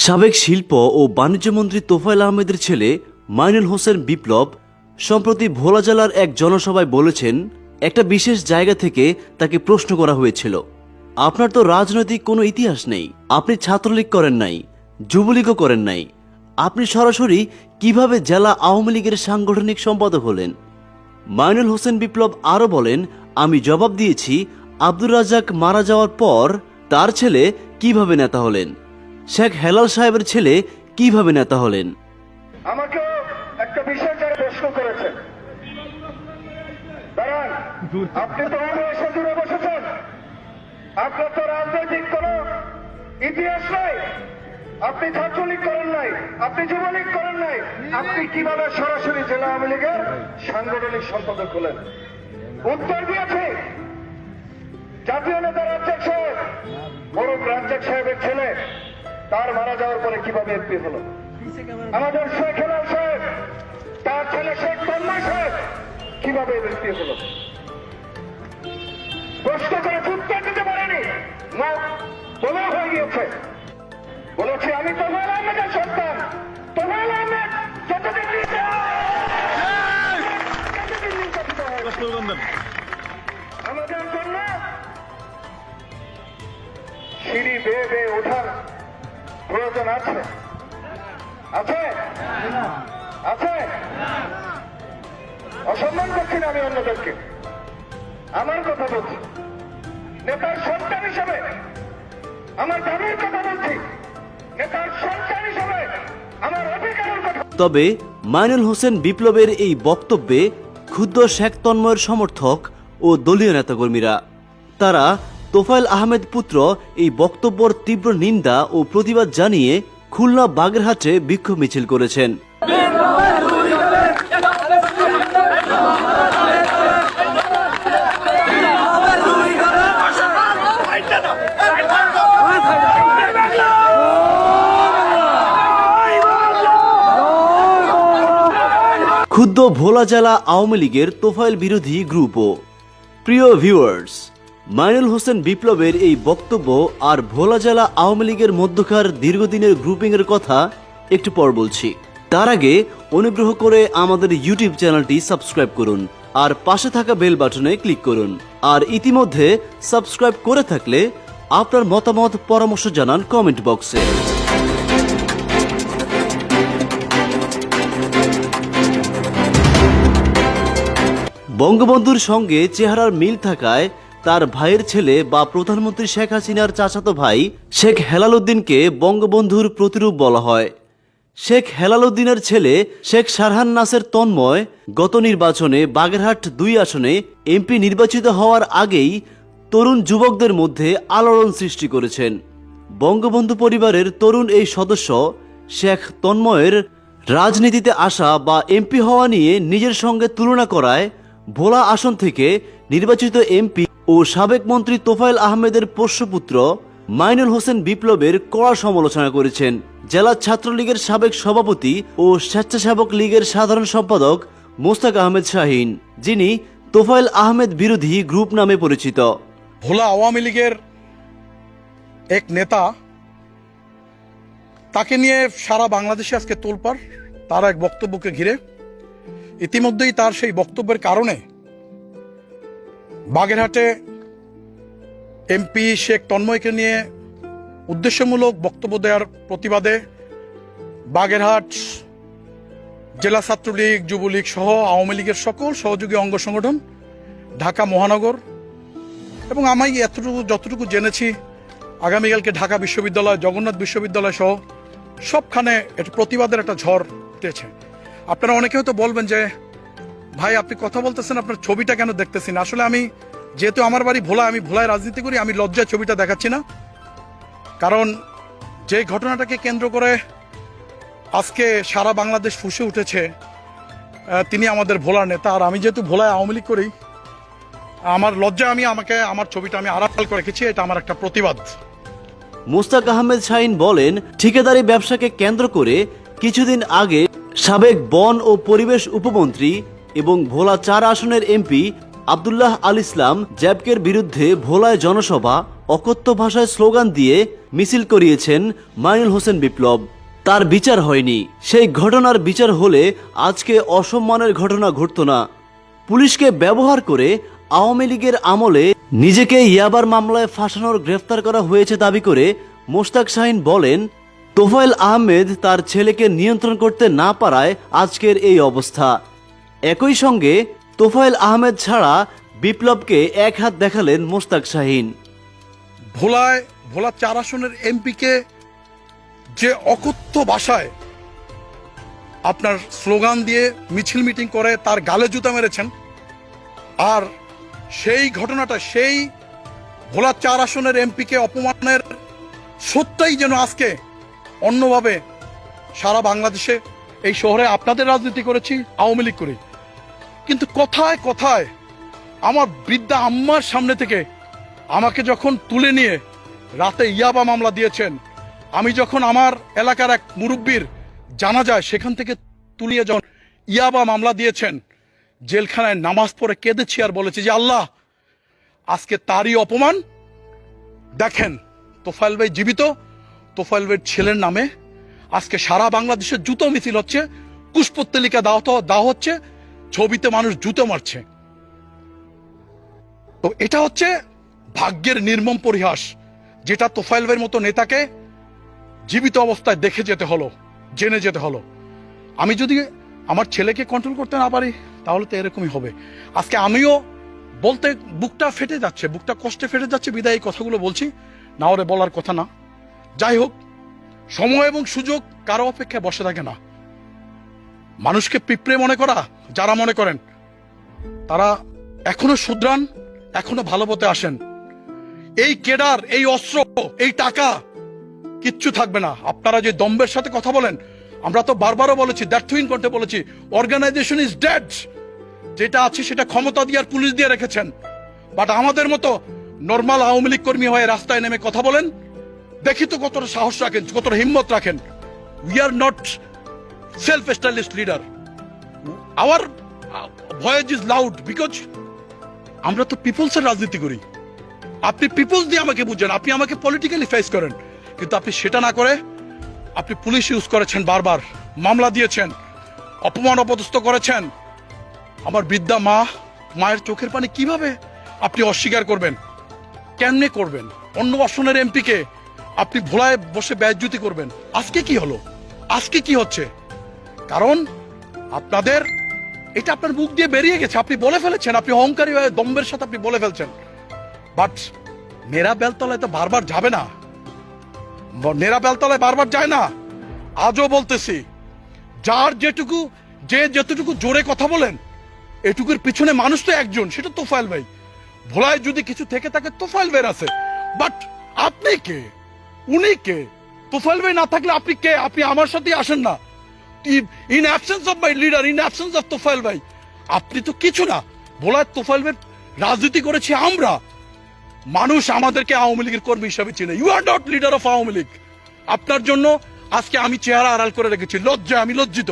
সাবেক শিল্প ও বাণিজ্য মন্ত্রী তোফায়েল আহমেদের ছেলে মাইনুল হোসেন বিপ্লব সম্প্রতি ভোলা জেলার এক জনসভায় বলেছেন, একটা বিশেষ জায়গা থেকে তাকে প্রশ্ন করা হয়েছিল, আপনার তো রাজনৈতিক কোনো ইতিহাস নেই, আপনি ছাত্রলীগ করেন নাই, যুবলীগও করেন নাই, আপনি সরাসরি কিভাবে জেলা আওয়ামী লীগের সাংগঠনিক সম্পাদক হলেন? মাইনুল হোসেন বিপ্লব আরও বলেন, আমি জবাব দিয়েছি আব্দুর রাজ্জাক মারা যাওয়ার পর তার ছেলে কিভাবে নেতা হলেন, শেখ হেলাল সাহেবের ছেলে কিভাবে নেতা হলেন। আমাকে একটা বিশেষ জায়গায় প্রশ্ন করেছেন, দাঁড়ান, আপনি তো এসে দূরে বসেছেন, আপনার তো রাজনৈতিক কোন ইতিহাস নাই, আপনি ছাত্রলীগ করেন নাই, আপনি যুবলীগ করেন নাই, আপনি কিভাবে সরাসরি জেলা আওয়ামী লীগের সাংগঠনিক সম্পাদক হলেন? উত্তর দিয়েছে জাতীয় নেতা রাজ্জাক সাহেব, বরং রাজ্জাক সাহেবের ছেলে তার মারা যাওয়ার পরে কিভাবে এমপি হলো। আমাদের শেখ হেলাল সাহেব, তার ছেলে শেখ তন্ময় সাহেব কিভাবে এমপি হলো। প্রশ্ন করে উত্তর দিতে পারেনি, মুখ বলা হয়ে গিয়েছে। বলেছি আমি তোফায়েল আহমেদের সন্তান, তোফায়েল আহমেদ যতদিন আমাদের জন্য সিঁড়ি বেয়ে বেয়ে ওঠার প্রয়োজন আছে, আছে আছে অসম্মান করছি না আমি অন্যদেরকে, আমার কথা বলছি, নেতার সন্তান হিসেবে আমার দাবির কথা বলছি, নেতার সন্তান হিসেবে আমার অধিকারের কথা। তবে মাইনুল হোসেন বিপ্লবের এই বক্তব্যে ক্ষুব্ধ শেখ তন্ময়ের সমর্থক ও দলীয় নেতাকর্মীরা। তারা তোফায়েল আহমেদ পুত্র এই বক্তব্যের তীব্র নিন্দা ও প্রতিবাদ জানিয়ে খুলনা বাগেরহাটে বিক্ষোভ মিছিল করেছেন। ক্ষুব্ধ ভোলা জেলা আওয়ামী লীগের তোফায়েল বিরোধী গ্রুপও। প্রিয় ভিউয়ার্স, মাইনুল হোসেন বিপ্লবের এই বক্তব্য আর ভোলা জেলা আওয়ামী লীগের মধ্যকার দীর্ঘদিনের গ্রুপিংয়ের কথা একটু পর বলছি। তার আগে অনুগ্রহ করে আমাদের ইউটিউব চ্যানেলটি সাবস্ক্রাইব করুন আর পাশে থাকা বেল বাটনে ক্লিক করুন। আর ইতিমধ্যে সাবস্ক্রাইব করে থাকলে আপনার মতামত পরামর্শ জানান কমেন্ট বক্সে। বঙ্গবন্ধুর সঙ্গে চেহারার মিল থাকায় তার ভাইয়ের ছেলে বা প্রধানমন্ত্রী শেখ হাসিনার চাচাতো ভাই শেখ হেলাল উদ্দিনকে বঙ্গবন্ধুর প্রতিরূপ বলা হয়। শেখ হেলাল উদ্দিনের ছেলে শেখ শারহান নাসের তন্ময় গত নির্বাচনে বাগেরহাট 2 আসনে এমপি নির্বাচিত হওয়ার আগেই তরুণ যুবকদের মধ্যে আলোড়ন সৃষ্টি করেছেন। বঙ্গবন্ধু পরিবারের তরুণ এই সদস্য শেখ তন্ময়ের রাজনীতিতে আসা বা এমপি হওয়া নিয়ে নিজের সঙ্গে তুলনা করায় ভোলা আসন থেকে নির্বাচিত এমপি ও সাবেক মন্ত্রী তোফায়েল আহমেদের পোষ্যপুত্র মাইনুল হোসেন বিপ্লবের কড়া সমালোচনা করেছেন জেলা ছাত্রলীগের সাবেক সভাপতি ও স্বেচ্ছাসেবক লীগের সাধারণ সম্পাদক মোস্তাক আহমেদ শাহিন, যিনি তোফায়েল আহমেদ বিরোধী গ্রুপ নামে পরিচিত। ভোলা আওয়ামী লীগের এক নেতা, তাকে নিয়ে সারা বাংলাদেশে আজকে তোলপাড় তার এক বক্তব্যকে ঘিরে। ইতিমধ্যেই তার সেই বক্তব্যের কারণে বাগেরহাটে এমপি শেখ তন্ময়কে নিয়ে উদ্দেশ্যমূলক বক্তব্য দেওয়ার প্রতিবাদে বাগেরহাট জেলা ছাত্রলীগ, যুবলীগ সহ আওয়ামী লীগের সকল সহযোগী অঙ্গ সংগঠন, ঢাকা মহানগর এবং আমি যতটুকু জেনেছি আগামীকালকে ঢাকা বিশ্ববিদ্যালয়, জগন্নাথ বিশ্ববিদ্যালয় সহ সবখানে এটা প্রতিবাদের একটা ঝড় উঠেছে। আপনারা অনেকে হয়তো বলবেন যে ভাই আপনি কথা বলতেছেন, আপনার ছবিটা কেন দেখতেছি না? আসলে আমি যেহেতু আমার বাড়ি ভোলা, আমি ভোলায় রাজনীতি করি, আমি লজ্জায় ছবিটা দেখাচ্ছি না। কারণ যে ঘটনাটাকে কেন্দ্র করে আজকে সারা বাংলাদেশ ফুঁসে উঠেছে, তিনি আমাদের ভোলার নেতা, আর আমি যেহেতু ভোলায় আওয়ামী লীগ করি, আমার লজ্জায় আমার ছবিটা আমি আড়াল করে রেখেছি। এটা আমার একটা প্রতিবাদ। মোস্তাক আহমেদ শাহিন বলেন, ঠিকাদারি ব্যবসাকে কেন্দ্র করে কিছুদিন আগে সাবেক বন ও পরিবেশ উপমন্ত্রী এবং ভোলা 4 আসনের এমপি আব্দুল্লাহ আল ইসলাম জ্যাবকের বিরুদ্ধে ভোলায় জনসভা, অকথ্য ভাষায় স্লোগান দিয়ে মিছিল করিয়েছেন মাইনুল হোসেন বিপ্লব। তার বিচার হয়নি। সেই ঘটনার বিচার হলে আজকে অসম্মানের ঘটনা ঘটতো না। পুলিশকে ব্যবহার করে আওয়ামী লীগের আমলে নিজেকে ইয়াবার মামলায় ফাঁসানোর গ্রেফতার করা হয়েছে দাবি করে মোশতাক শাহীন বলেন, তোফায়েল আহমেদ তার ছেলেকে নিয়ন্ত্রণ করতে না পারায় আজকের এই অবস্থা। একই সঙ্গে তোফায়েল আহমেদ ছাড়া বিপ্লবকে এক হাত দেখালেন মোশতাক শাহীন। ভোলা 4 আসনের এমপিকে যে অকথ্য ভাষায় আপনার স্লোগান দিয়ে মিছিল মিটিং করে তার গালে জুতা মেরেছেন, আর সেই ঘটনাটা, সেই ভোলা 4 আসনের এমপিকে অপমানের সত্যই যেন আজকে অন্যভাবে সারা বাংলাদেশে, এই শহরে আপনাদের রাজনীতি করেছি, আওয়ামী লীগ করি, কিন্তু কথায় কথায় আমার বৃদ্ধা আম্মার সামনে থেকে আমাকে যখন তুলে নিয়ে রাতে ইয়াবা মামলা দিয়েছেন, আমি যখন আমার এলাকার এক মুরব্বীর জানা যায় সেখান থেকে তুলিয়ে যখন ইয়াবা মামলা দিয়েছেন, জেলখানায় নামাজ পড়ে কেঁদেছি আর বলেছি যে আল্লাহ, আজকে তারই অপমান। দেখেন, তোফায়েল ভাই জীবিত, তোফায়েল ভাইয়ের ছেলের নামে আজকে সারা বাংলাদেশে জুতো মিছিল হচ্ছে, কুশপুত্তলিকা দাও হচ্ছে, ছবিতে মানুষ জুতো মারছে। তো এটা হচ্ছে ভাগ্যের নির্মম পরিহাস, যেটা তোফায়েল ভাইয়ের মতো নেতাকে জীবিত অবস্থায় দেখে যেতে হলো, জেনে যেতে হলো। আমি যদি আমার ছেলেকে কন্ট্রোল করতে না পারি তাহলে তো এরকমই হবে। আজকে আমিও বলতে বুকটা ফেটে যাচ্ছে, বুকটা কষ্টে ফেটে যাচ্ছে, বিদায় এই কথাগুলো বলছি, না ওরে বলার কথা না। যাই হোক, সময় এবং সুযোগ কারো অপেক্ষায় বসে থাকে না। মানুষকে পিঁপড়ে মনে করা যারা মনে করেন, তারা এখনো শুধরান, এখনো ভালো পথে আসেন। এই কেডার, এই অস্ত্র, এই টাকা কিচ্ছু থাকবে না। আপনারা যে দম্বের সাথে কথা বলেন, আমরা তো বারবারও বলেছি, দ্যাটথুইন করতে বলেছি, অর্গানাইজেশন ইজ ডেড। যেটা আছে সেটা ক্ষমতা দিয়ে আর পুলিশ দিয়ে রেখেছেন। বাট আমাদের মতো নর্মাল আওয়ামী লীগ কর্মী হয়ে রাস্তায় নেমে কথা বলেন, দেখি তো কতটা সাহস রাখেন, কতটা হিম্মত রাখেন। We are not self established leader, hour voice is loud, because আমরা তো পিপলসের রাজনীতি করি। আপনি পিপলস দিয়ে আমাকে বুঝেন, আপনি আমাকে পলিটিক্যালি ফেস করেন, কিন্তু আপনি সেটা না করে আপনি পুলিশ ইউজ করেছেন, বারবার মামলা দিয়েছেন, অপমান অপদস্থ করেছেন। আমার বৃদ্ধা মায়ের চোখের পানি কিভাবে আপনি অস্বীকার করবেন? কেমনে করবেন? অন্য আসনের এমপিকে আপনি ভোলায় বসে বেইজ্জতি করবেন। আজকে কি হলো? আজকে কি হচ্ছে? কারণ আপনাদের এটা আপনার মুখ দিয়ে বেরিয়ে গেছে, আপনি বলে ফেলেছেন, আপনি অহংকারী হয়ে দম্বের সাথে আপনি বলে ফেলছেন। বাট নেরা বেলতলায় তো বারবার যাবে না, নেরা বেলতলায় বারবার যায় না। আজও বলতেছি, যেটুকু জোরে কথা বলেন, এটুকুর পিছনে মানুষ তো একজন, সেটা তোফায়েল ভাই। ভোলায় যদি কিছু থেকে থাকে তোফায়েল ভাইয়ের আছে। বাট আপনি কে? উনি কে? তোফায়েল ভাই না থাকলে আপনি কে? আপনি আমার সাথে আসেন না। In absence of my leader, in absence of Tofail ভাই, আপনি তো কিছু না। ভোলায় তোফায়েল ভাই রাজনীতি করেছি আমরা, মানুষ আমাদেরকে আওয়ামী লীগের কর্মী হিসাবে চিনে। You are not leader of Awami League. আপনার জন্য আজকে আমি চেহারা আড়াল করে রেখেছি, লজ্জায় আমি লজ্জিত।